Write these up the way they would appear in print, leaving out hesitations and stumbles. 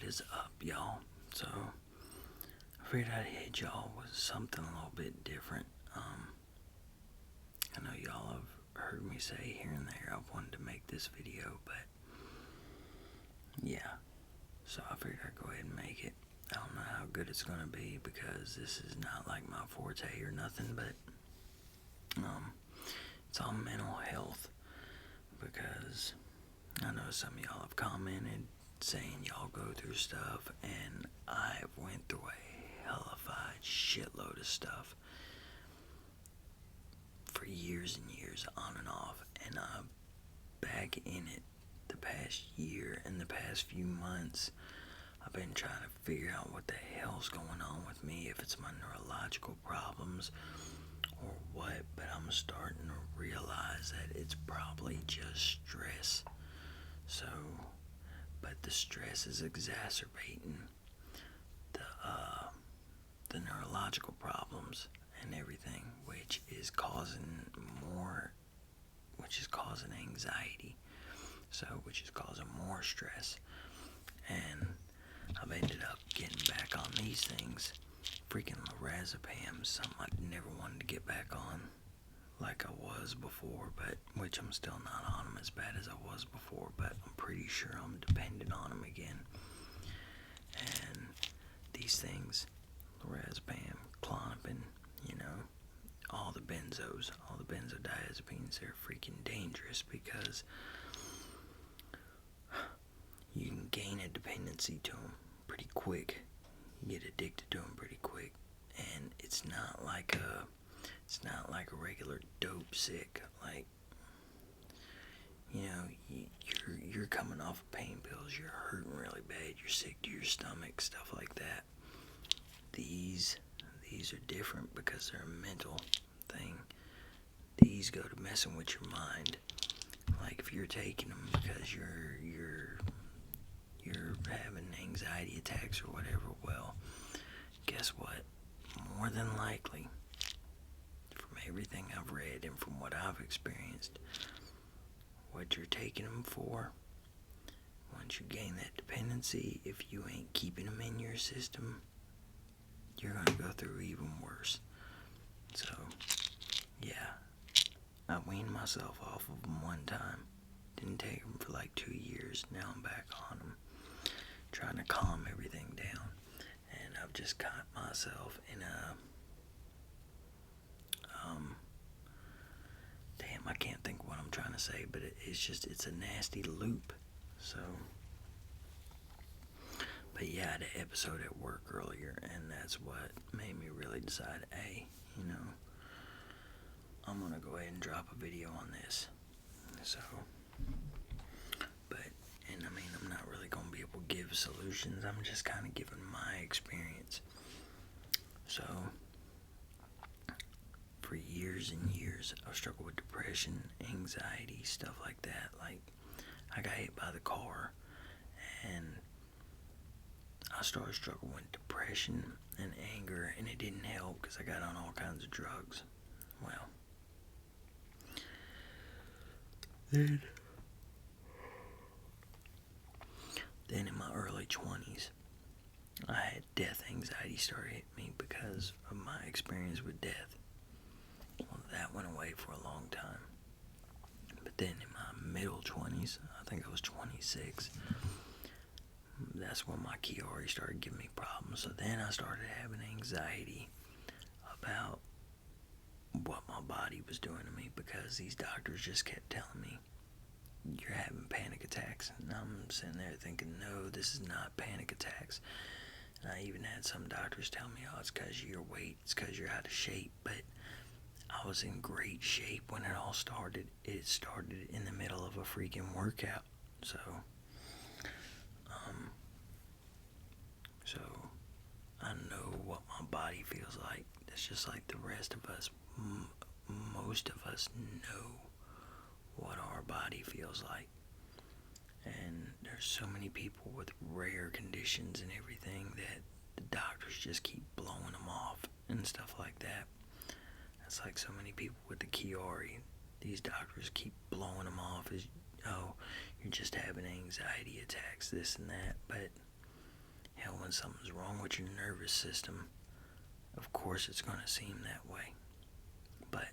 is up, y'all? So, I figured I'd hit y'all with something a little bit different. I know y'all have heard me say here and there I've wanted to make this video, but yeah. So I figured I'd go ahead and make it. I don't know how good it's gonna be because this is not like my forte or nothing, but it's on mental health because I know some of y'all have commented saying y'all go through stuff, and I've went through a hellified shitload of stuff for years and years on and off, and I'm back in it the past year and the past few months. I've been trying to figure out what the hell's going on with me, if it's my neurological problems or what, but I'm starting to realize that it's probably just stress. So, but the stress is exacerbating the neurological problems and everything, which is causing anxiety, so which is causing more stress. And I've ended up getting back on these things. Freaking lorazepam, something I never wanted to get back on like I was before, but which I'm still not on them as bad as I was before, but I'm pretty sure I'm dependent on them again. And these things, lorazepam, Klonopin, all the benzos, all the benzodiazepines, they're freaking dangerous because you can gain a dependency to them pretty quick. You get addicted to them pretty quick, and it's not like a regular dope sick. Like, you're coming off of pain pills, you're hurting really bad, you're sick to your stomach, stuff like that. These are different because they're a mental thing. These go to messing with your mind. Like if you're taking them because you're having anxiety attacks or whatever, well, guess what? More than likely, from everything I've read and from what I've experienced, what you're taking them for, once you gain that dependency, if you ain't keeping them in your system, you're going to go through even worse. So, yeah, I weaned myself off of them one time. Didn't take them for like 2 years. Now I'm back on them, trying to calm everything down. And I've just caught myself in a, damn, I can't think what I'm trying to say, but it's a nasty loop. So, but yeah, I had an episode at work earlier, and that's what made me really decide, hey, I'm gonna go ahead and drop a video on this. So, I'm not really gonna be able to give solutions. I'm just kind of giving my experience. So, for years and years, I've struggled with depression, anxiety, stuff like that. Like, I got hit by the car, and I started struggling with depression and anger, and it didn't help because I got on all kinds of drugs. Well, then in my early 20s, I had death anxiety start hitting me because of my experience with death. Well, that went away for a long time. But then in my middle 20s, I think I was 26, that's when my Chiari started giving me problems. So then I started having anxiety about what my body was doing to me because these doctors just kept telling me, you're having panic attacks. And I'm sitting there thinking, no, this is not panic attacks. And I even had some doctors tell me, oh, it's because of your weight, it's because you're out of shape. But I was in great shape when it all started. It started in the middle of a freaking workout. So I know what my body feels like. That's just like the rest of us. Most of us know what our body feels like. And there's so many people with rare conditions and everything that the doctors just keep blowing them off and stuff like that. That's like so many people with the Chiari. These doctors keep blowing them off as, oh, you're just having anxiety attacks, this and that. But hell, when something's wrong with your nervous system, of course it's going to seem that way. But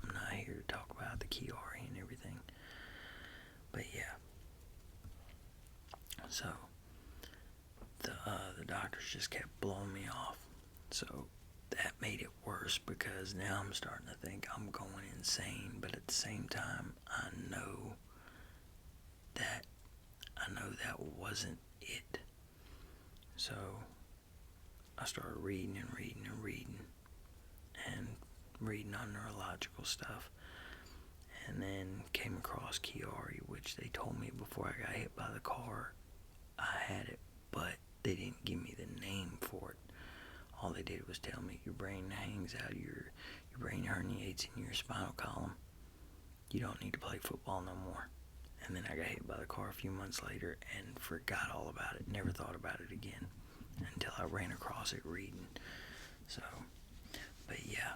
I'm not here to talk about the Chiari and everything. But yeah. So, the doctors just kept blowing me off. So, that made it worse because now I'm starting to think I'm going insane. But at the same time, I know that wasn't it. So, I started reading and reading on neurological stuff, and then came across Chiari, which they told me before I got hit by the car I had it, but they didn't give me the name for it. All they did was tell me your brain hangs out, your brain herniates in your spinal column. You don't need to play football no more. And then I got hit by the car a few months later and forgot all about it. Never thought about it again until I ran across it reading. So, but yeah.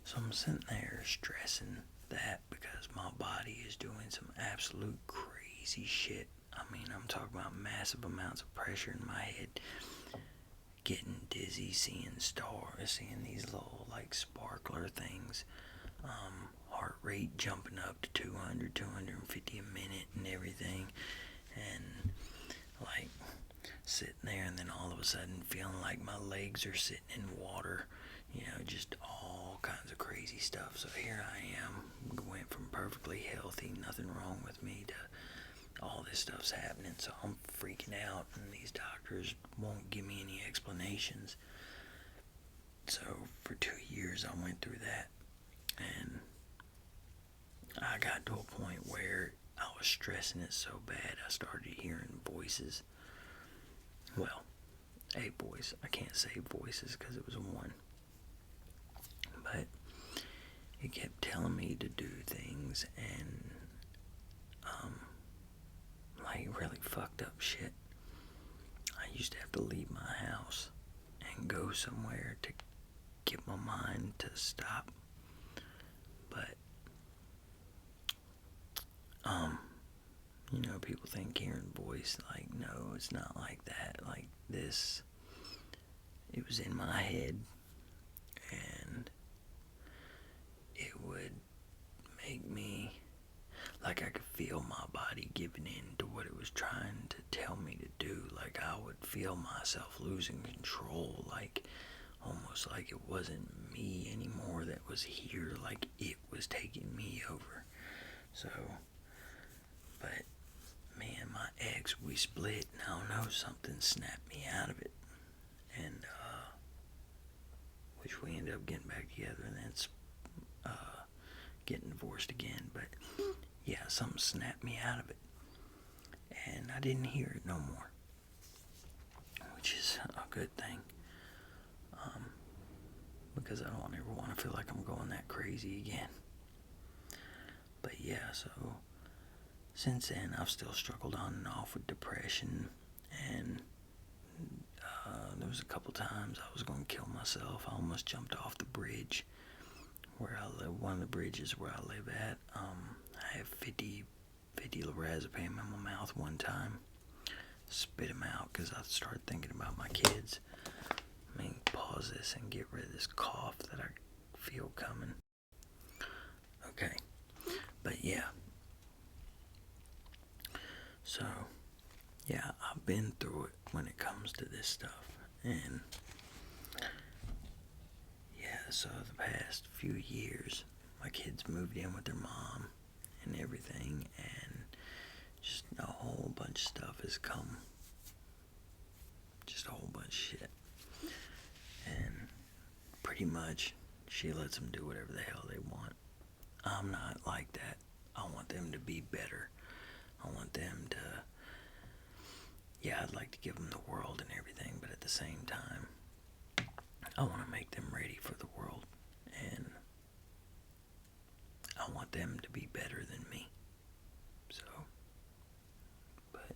So I'm sitting there stressing that because my body is doing some absolute crazy shit. I mean, I'm talking about massive amounts of pressure in my head. Getting dizzy, seeing stars, seeing these little like sparkler things. Heart rate jumping up to 200, 250 a minute and everything. And like sitting there and then all of a sudden feeling like my legs are sitting in water. You know, just all kinds of crazy stuff. So here I am, went from perfectly healthy, nothing wrong with me, to all this stuff's happening. So I'm freaking out, and these doctors won't give me any explanations. So for 2 years I went through that, and I got to a point where I was stressing it so bad I started hearing voices. Well, a voice. I can't say voices because it was one. But it kept telling me to do things and like really fucked up shit. I used to have to leave my house and go somewhere to get my mind to stop. But you know, people think hearing voice, like, no, it's not like that. Like this, it was in my head, and it would make me like I could feel my body giving in to what it was trying to tell me to do. Like I would feel myself losing control, like almost like it wasn't me anymore that was here, like it was taking me over. So, but me and my ex, we split, and I don't know, something snapped me out of it, and which we ended up getting back together, and then getting divorced again. But yeah, something snapped me out of it, and I didn't hear it no more, which is a good thing, because I don't ever want to feel like I'm going that crazy again. But yeah, so since then I've still struggled on and off with depression, and there was a couple times I was going to kill myself. I almost jumped off the bridge where I live, one of the bridges where I live at. I have 50 lorazepam in my mouth one time. Spit them out because I started thinking about my kids. Let me pause this and get rid of this cough that I feel coming. Okay, but yeah. So, yeah, I've been through it when it comes to this stuff. And yeah, so the past few years, my kids moved in with their mom and everything, and just a whole bunch of stuff has come. Just a whole bunch of shit. And pretty much, she lets them do whatever the hell they want. I'm not like that. I want them to be better. I want them to, yeah, I'd like to give them the world and everything, but at the same time, I want to make them ready for the world, and I want them to be better than me. So, but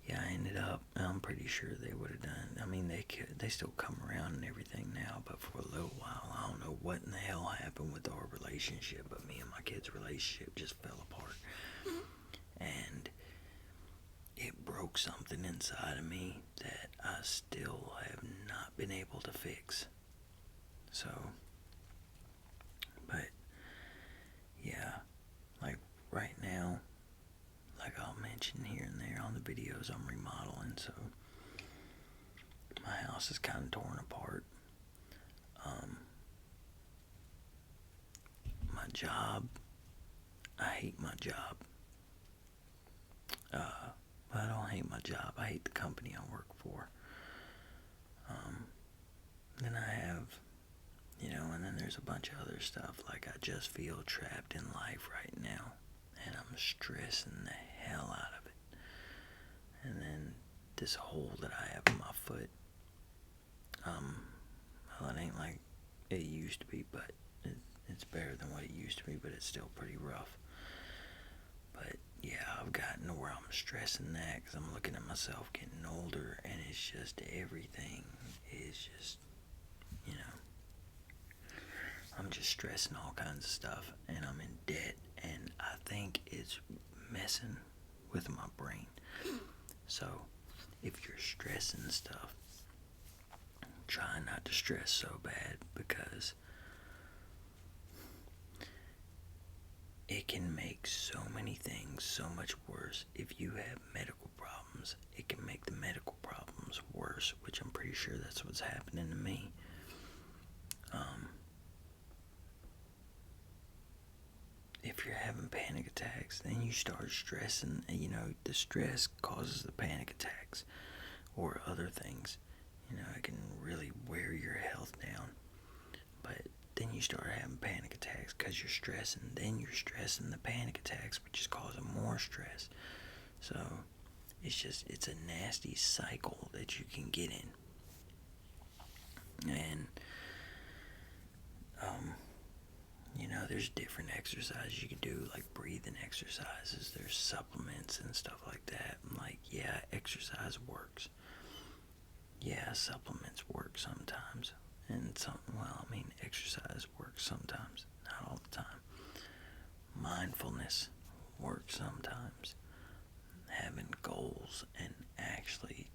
yeah, I ended up, I'm pretty sure they would have done, I mean, they still come around and everything now, but for a little while, I don't know what in the hell happened with our relationship, but me and my kids' relationship just fell apart. And it broke something inside of me that I still have not been able to fix. So, but yeah, like right now, like I'll mention here and there on the videos, I'm remodeling, so my house is kind of torn apart. My job, I hate my job. I don't hate my job. I hate the company I work for. Then I have, and then there's a bunch of other stuff. Like I just feel trapped in life right now, and I'm stressing the hell out of it. And then this hole that I have in my foot, well, it ain't like it used to be, but it's better than what it used to be, but it's still pretty rough. But yeah, I've gotten to where I'm stressing that because I'm looking at myself getting older, and it's just everything is just, I'm just stressing all kinds of stuff, and I'm in debt, and I think it's messing with my brain. So if you're stressing stuff, try not to stress so bad, because it can make so many things so much worse. If you have medical problems, it can make the medical problems worse, which I'm pretty sure that's what's happening to me. If you're having panic attacks, then you start stressing, and the stress causes the panic attacks or other things. It can really wear your health down. But then you start having panic attacks because you're stressing. Then you're stressing the panic attacks, which is causing more stress. So it's a nasty cycle that you can get in. And there's different exercises you can do, like breathing exercises. There's supplements and stuff like that. Like, yeah, exercise works. Yeah, supplements work sometimes. And exercise works sometimes, not all the time. Mindfulness works sometimes. Having goals and actually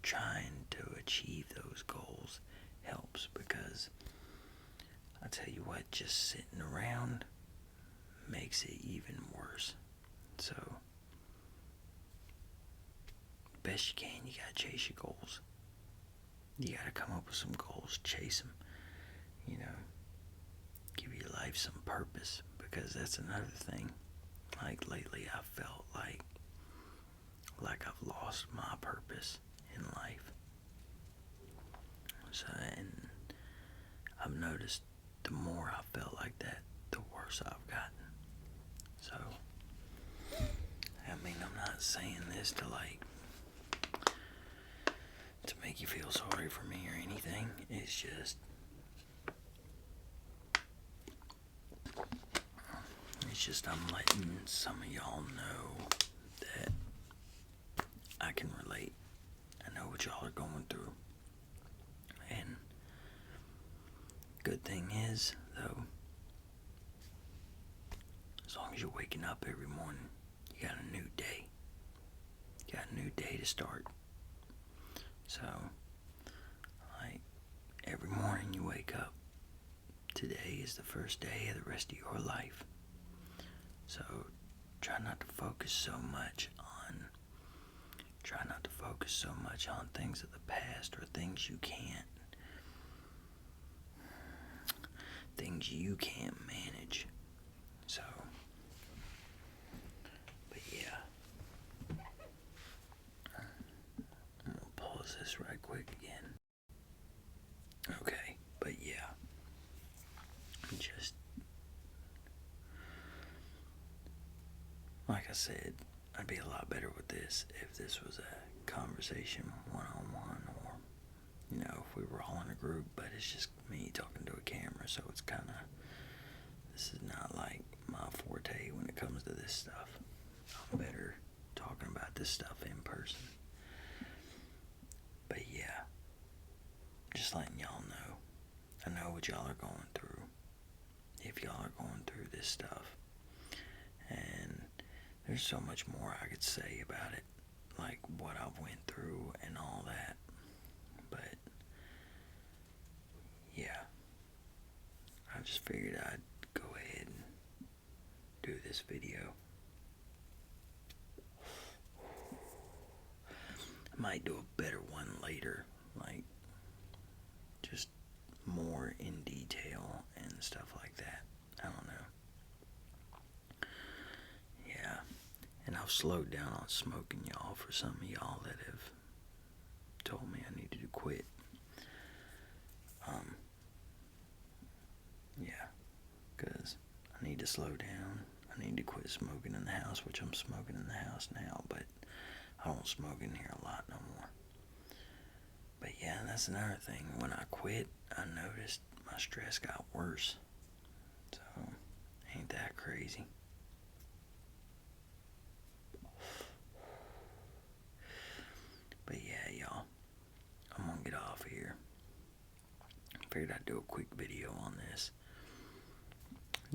trying to achieve those goals helps, because I tell you what, just sitting around makes it even worse. So, best you can, you gotta chase your goals. You gotta come up with some goals, chase them. Give your life some purpose, because that's another thing. Like lately, I felt like I've lost my purpose in life. So, and I've noticed the more I felt like that, the worse I've gotten. So, I'm not saying this to make you feel sorry for me or anything. It's just I'm letting some of y'all know that I can relate. I know what y'all are going through. And good thing is, though, as long as you're waking up every morning, you got a new day. You got a new day to start. So, every morning you wake up, today is the first day of the rest of your life. So, try not to focus so much on things of the past, or things you can't manage. So, but yeah, I'm gonna pause this right quick again. Okay, but yeah, just like I said, I'd be a lot better with this if this was a conversation one-on-one, or if we were all in a group. But it's just me talking to a camera, so it's kind of, this is not like my forte when it comes to this stuff. I'm better talking about this stuff in person. But yeah, just letting y'all know, I know what y'all are going through, if y'all are going through this stuff. And there's so much more I could say about it. like what I went through and all that. But yeah, I just figured I'd go ahead and do this video. I might do a better one later, like just more in detail and stuff like that. I don't know. Yeah, and I've slowed down on smoking, y'all, for some of y'all that have told me I needed to quit. Yeah, because I need to slow down. I need to quit smoking in the house, which I'm smoking in the house now, but I don't smoke in here a lot no more. But yeah, that's another thing. When I quit, I noticed my stress got worse. So, ain't that crazy? But yeah, y'all, I'm gonna get off here. Figured I'd do a quick video on this.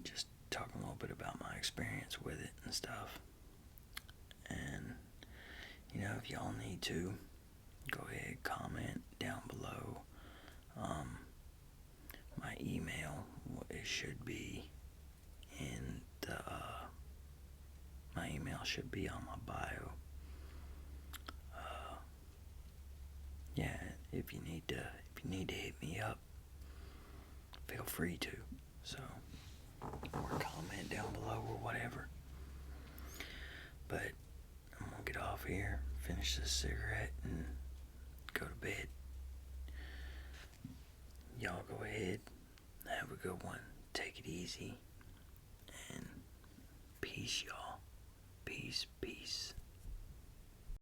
Just talking a little bit about my experience with it and stuff. And, you know, if y'all need to, go ahead, comment down below. My email, it should be in the, my email should be on my bio. Yeah, if you need to hit me up, feel free to. So, or comment down below or whatever. But I'm gonna get off here, finish this cigarette, and go to bed. Y'all go ahead, have a good one. Take it easy, and peace, y'all. Peace, peace.